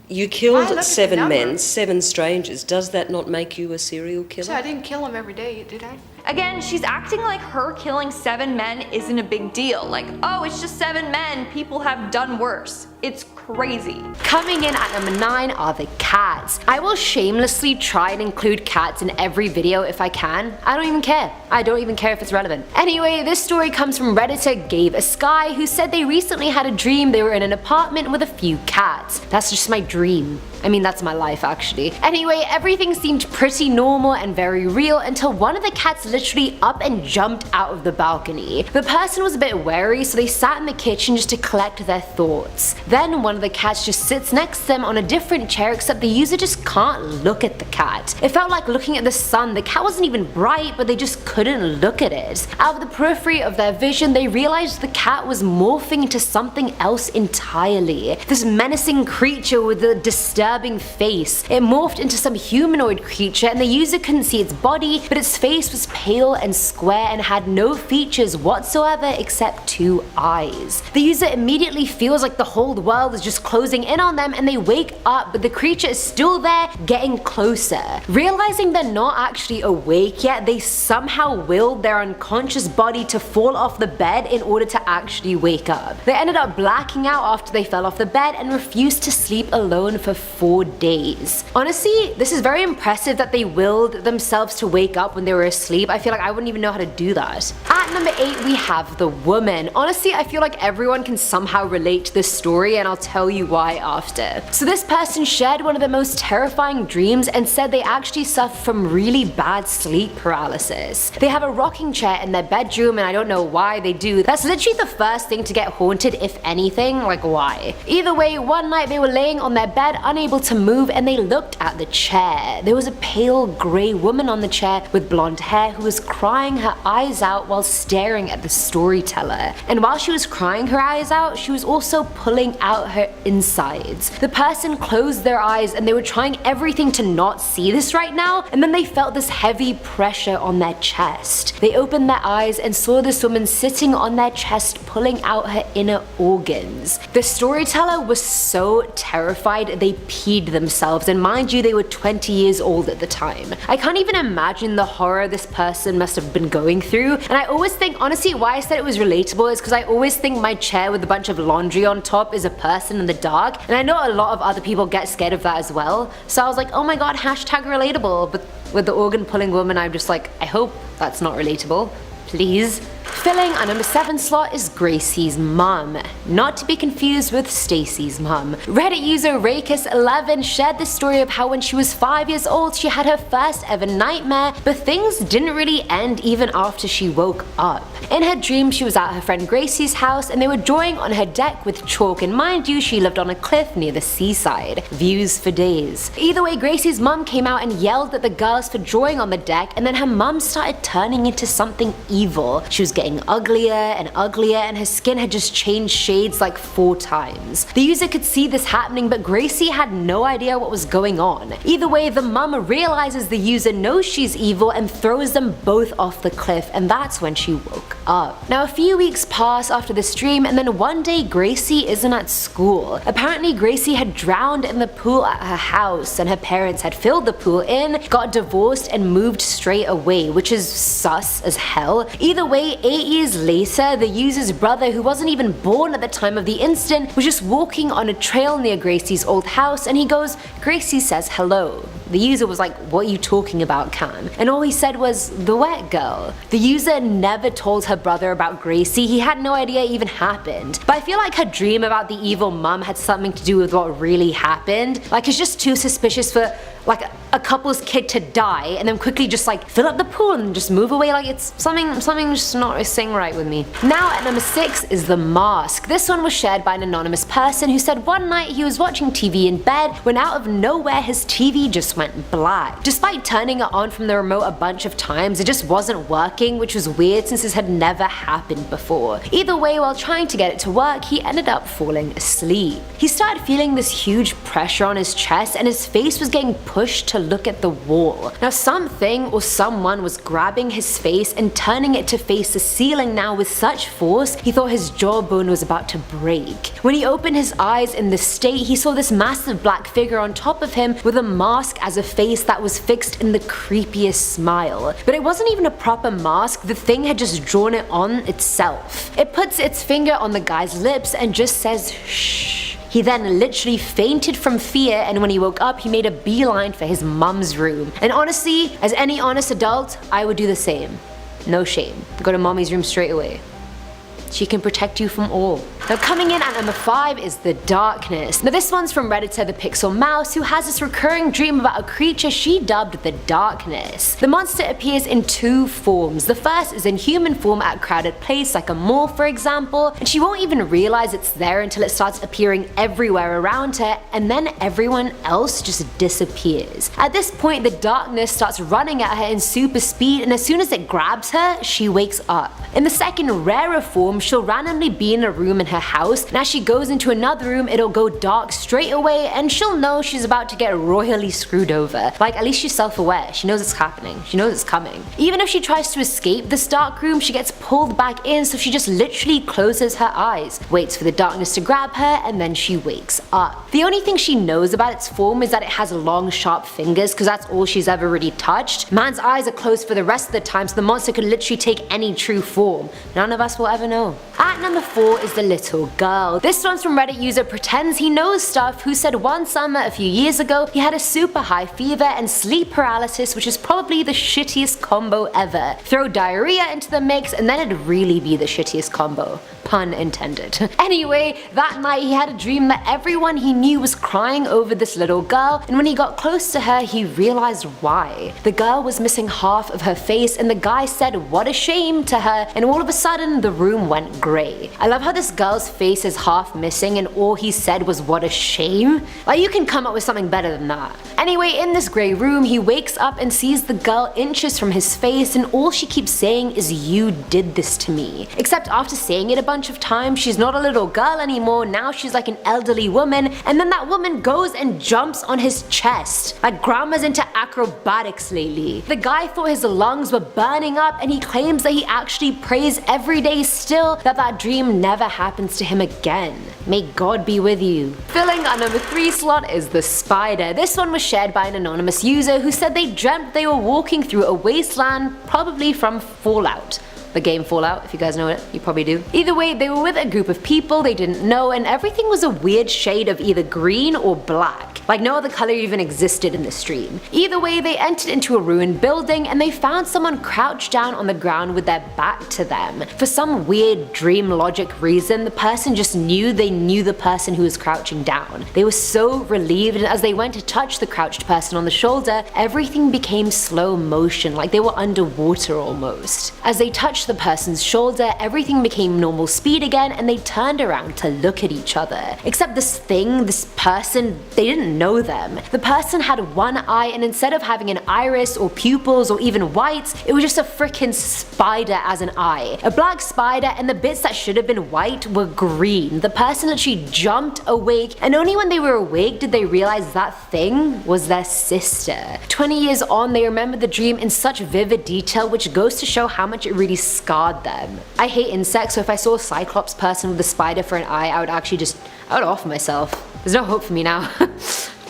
you killed 7 men, 7 strangers. Does that not make you a serial killer? So I didn't kill them every day, did I? Again, she's acting like her killing 7 men isn't a big deal. Like, oh, it's just 7 men, people have done worse. It's crazy. Coming in at number 9 are the cats. I will shamelessly try and include cats in every video if I can. I don't even care. I don't even care if it's relevant. Anyway, this story comes from Redditor Gave a Sky, who said they recently had a dream they were in an apartment with a few cats. That's just my dream. I mean, that's my life actually. Anyway, everything seemed pretty normal and very real until one of the cats literally up and jumped out of the balcony. The person was a bit wary, so they sat in the kitchen just to collect their thoughts. Then one of the cats just sits next to them on a different chair, except the user just can't look at the cat. It felt like looking at the sun. The cat wasn't even bright, but they just couldn't look at it. Out of the periphery of their vision, they realized the cat was morphing into something else entirely. This menacing creature with a disturbing disturbing face. It morphed into some humanoid creature and the user couldn't see its body, but its face was pale and square and had no features whatsoever except 2 eyes. The user immediately feels like the whole world is just closing in on them and they wake up, but the creature is still there, getting closer. Realizing they're not actually awake yet, they somehow willed their unconscious body to fall off the bed in order to actually wake up. They ended up blacking out after they fell off the bed and refused to sleep alone for 4 days. Honestly, this is very impressive that they willed themselves to wake up when they were asleep. I feel like I wouldn't even know how to do that. At number 8 we have the woman. Honestly, I feel like everyone can somehow relate to this story and I'll tell you why after. So this person shared one of the most terrifying dreams and said they actually suffer from really bad sleep paralysis. They have a rocking chair in their bedroom and I don't know why they do. That's literally the first thing to get haunted, if anything. Like, why? Either way, one night they were laying on their bed unable to move and they looked at the chair. There was a pale grey woman on the chair with blonde hair who was crying her eyes out while staring at the storyteller. And while she was crying her eyes out, she was also pulling out her insides. The person closed their eyes and they were trying everything to not see this right now, and then they felt this heavy pressure on their chest. They opened their eyes and saw this woman sitting on their chest pulling out her inner organs. The storyteller was so terrified they peed themselves, and mind you, they were 20 years old at the time. I can't even imagine the horror this person must have been going through, and I always think, honestly, why I said it was relatable is because I always think my chair with a bunch of laundry on top is a person in the dark, and I know a lot of other people get scared of that as well, so I was like, oh my god, hashtag relatable. But with the organ pulling woman, I'm just like, I hope that's not relatable. Please. Filling our number 7 slot is Gracie's mum, not to be confused with Stacy's mum. Reddit user Rakis11 shared the story of how when she was 5 years old she had her first ever nightmare, but things didn't really end even after she woke up. In her dream she was at her friend Gracie's house and they were drawing on her deck with chalk, and mind you, she lived on a cliff near the seaside. Views for days. Either way, Gracie's mum came out and yelled at the girls for drawing on the deck, and then her mum started turning into something evil. She was getting uglier and uglier and her skin had just changed shades like 4 times. The user could see this happening, but Gracie had no idea what was going on. Either way, the mum realizes the user knows she's evil and throws them both off the cliff, and that's when she woke up. Now a few weeks pass after this dream, and then one day Gracie isn't at school. Apparently Gracie had drowned in the pool at her house and her parents had filled the pool in, got divorced and moved straight away, which is sus as hell. Either way, 8 years later, the user's brother, who wasn't even born at the time of the incident, was just walking on a trail near Gracie's old house and he goes, "Gracie says hello." The user was like, "What are you talking about, Cam?" And all he said was, "The wet girl." The user never told her brother about Gracie, he had no idea it even happened. But I feel like her dream about the evil mum had something to do with what really happened. Like, it's just too suspicious for like a couple's kid to die and then quickly just like fill up the pool and just move away. Like, it's something just not sitting right with me. Now at number 6 is The Mask. This one was shared by an anonymous person who said one night he was watching TV in bed when out of nowhere his TV just went black. Despite turning it on from the remote a bunch of times, it just wasn't working, which was weird since this had never happened before. Either way, while trying to get it to work, he ended up falling asleep. He started feeling this huge pressure on his chest and his face was getting pushed to look at the wall. Now something or someone was grabbing his face and turning it to face the ceiling now with such force he thought his jawbone was about to break. When he opened his eyes in this state, he saw this massive black figure on top of him with a mask as a face that was fixed in the creepiest smile. But it wasn't even a proper mask, the thing had just drawn it on itself. It puts its finger on the guy's lips and just says shh. He then literally fainted from fear, and when he woke up he made a beeline for his mum's room. And honestly, as any honest adult, I would do the same. No shame. Go to mommy's room straight away. She can protect you from all. Now coming in at number 5 is The Darkness. Now this one's from Redditor The Pixel Mouse, who has this recurring dream about a creature she dubbed The Darkness. The monster appears in 2 forms. The first is in human form at a crowded place like a mall for example, and she won't even realize it's there until it starts appearing everywhere around her, and then everyone else just disappears. At this point the darkness starts running at her in super speed, and as soon as it grabs her, she wakes up. In the second rarer form, she'll randomly be in a room in her house, and as she goes into another room it'll go dark straight away and she'll know she's about to get royally screwed over. Like, at least she's self-aware, she knows it's happening, she knows it's coming. Even if she tries to escape this dark room, she gets pulled back in, so she just literally closes her eyes, waits for the darkness to grab her, and then she wakes up. The only thing she knows about its form is that it has long sharp fingers, because that's all she's ever really touched. Man's eyes are closed for the rest of the time, so the monster could literally take any true form. None of us will ever know. At number 4 is the little girl. This one's from Reddit user Pretends He Knows Stuff, who said one summer a few years ago he had a super high fever and sleep paralysis, which is probably the shittiest combo ever. Throw diarrhea into the mix and then it'd really be the shittiest combo. Pun intended. Anyway, that night he had a dream that everyone he knew was crying over this little girl, and when he got close to her he realized why. The girl was missing half of her face and the guy said what a shame to her, and all of a sudden the room went grey. I love how this girl's face is half missing and all he said was what a shame. Like, you can come up with something better than that. Anyway, in this grey room he wakes up and sees the girl inches from his face, and all she keeps saying is "you did this to me." Except after saying it a bunch of times, she's not a little girl anymore, now she's like an elderly woman, and then that woman goes and jumps on his chest. Like, grandma's into acrobatics lately. The guy thought his lungs were burning up, and he claims that he actually prays every day still that that dream never happens to him again. May God be with you. Filling our number 3 slot is the spider. This one was shared by an anonymous user who said they dreamt they were walking through a wasteland, probably from Fallout. The game Fallout, if you guys know it, you probably do. Either way, they were with a group of people they didn't know, and everything was a weird shade of either green or black. Like, no other color even existed in this dream. Either way, they entered into a ruined building and they found someone crouched down on the ground with their back to them. For some weird dream logic reason, the person just knew they knew the person who was crouching down. They were so relieved, and as they went to touch the crouched person on the shoulder, everything became slow motion, like they were underwater almost. As they touched the person's shoulder, everything became normal speed again, and they turned around to look at each other. Except this person, they didn't know them. The person had one eye, and instead of having an iris or pupils or even whites, it was just a freaking spider as an eye. A black spider, and the bits that should have been white were green. The person literally jumped awake, and only when they were awake did they realize that thing was their sister. 20 years on, they remember the dream in such vivid detail, which goes to show how much it really scarred them. I hate insects, so if I saw a cyclops person with a spider for an eye, I would off myself. There's no hope for me now.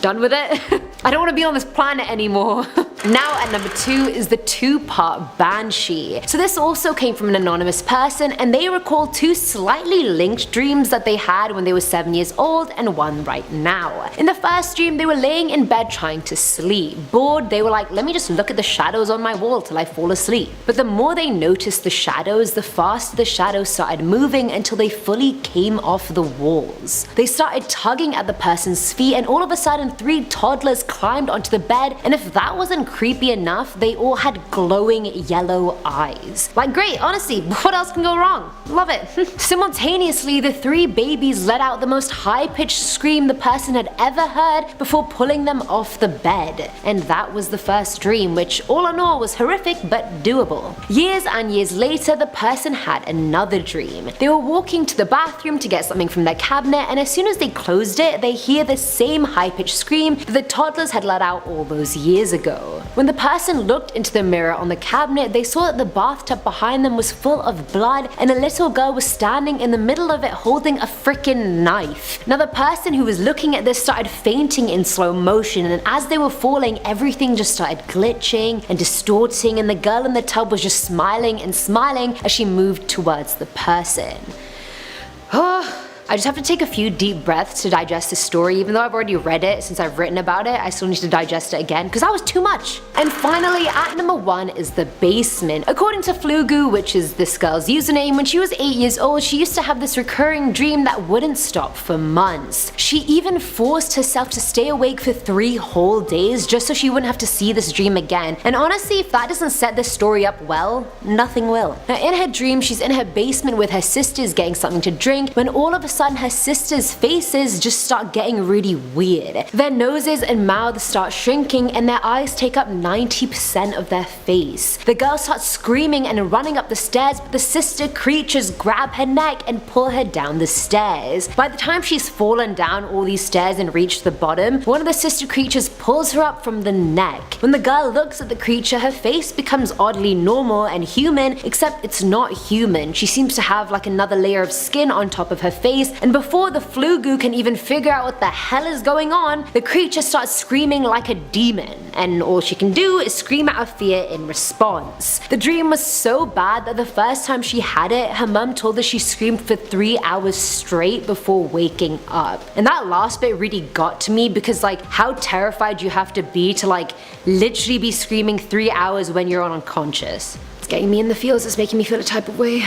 Done with it? I don't want to be on this planet anymore. Now at number 2 is the 2-part Banshee. So this also came from an anonymous person, and they recall 2 slightly linked dreams that they had when they were 7 years old and one right now. In the first dream, they were laying in bed trying to sleep. Bored, they were like, let me just look at the shadows on my wall till I fall asleep. But the more they noticed the shadows, the faster the shadows started moving until they fully came off the walls. They started tugging at the person's feet, and all of a sudden 3 toddlers climbed onto the bed, and if that wasn't creepy enough, they all had glowing yellow eyes. Like, great, honestly, what else can go wrong? Love it. Simultaneously, the 3 babies let out the most high-pitched scream the person had ever heard before pulling them off the bed. And that was the first dream, which all in all was horrific but doable. Years and years later, the person had another dream. They were walking to the bathroom to get something from their cabinet, and as soon as they closed it, they hear the same high-pitched scream that the toddlers had let out all those years ago. When the person looked into the mirror on the cabinet, they saw that the bathtub behind them was full of blood, and a little girl was standing in the middle of it holding a freaking knife. Now the person who was looking at this started fainting in slow motion, and as they were falling, everything just started glitching and distorting, and the girl in the tub was just smiling and smiling as she moved towards the person. I just have to take a few deep breaths to digest this story. Even though I've already read it since I've written about it, I still need to digest it again because that was too much. And finally, at number 1 is the basement. According to Flugu, which is this girl's username, when she was 8 years old, she used to have this recurring dream that wouldn't stop for months. She even forced herself to stay awake for 3 whole days just so she wouldn't have to see this dream again. And honestly, if that doesn't set this story up well, nothing will. Now in her dream, she's in her basement with her sisters getting something to drink when all of a sudden her sisters' faces just start getting really weird. Their noses and mouths start shrinking and their eyes take up 90% of their face. The girl starts screaming and running up the stairs, but the sister creatures grab her neck and pull her down the stairs. By the time she's fallen down all these stairs and reached the bottom, one of the sister creatures pulls her up from the neck. When the girl looks at the creature, her face becomes oddly normal and human, except it's not human. She seems to have like another layer of skin on top of her face, and before the flugu can even figure out what the hell is going on, the creature starts screaming like a demon, and all she can do is scream out of fear in response. The dream was so bad that the first time she had it, her mum told her she screamed for 3 hours straight before waking up. And that last bit really got to me because like how terrified you have to be to like literally be screaming 3 hours when you're unconscious. It's getting me in the feels, it's making me feel a type of way.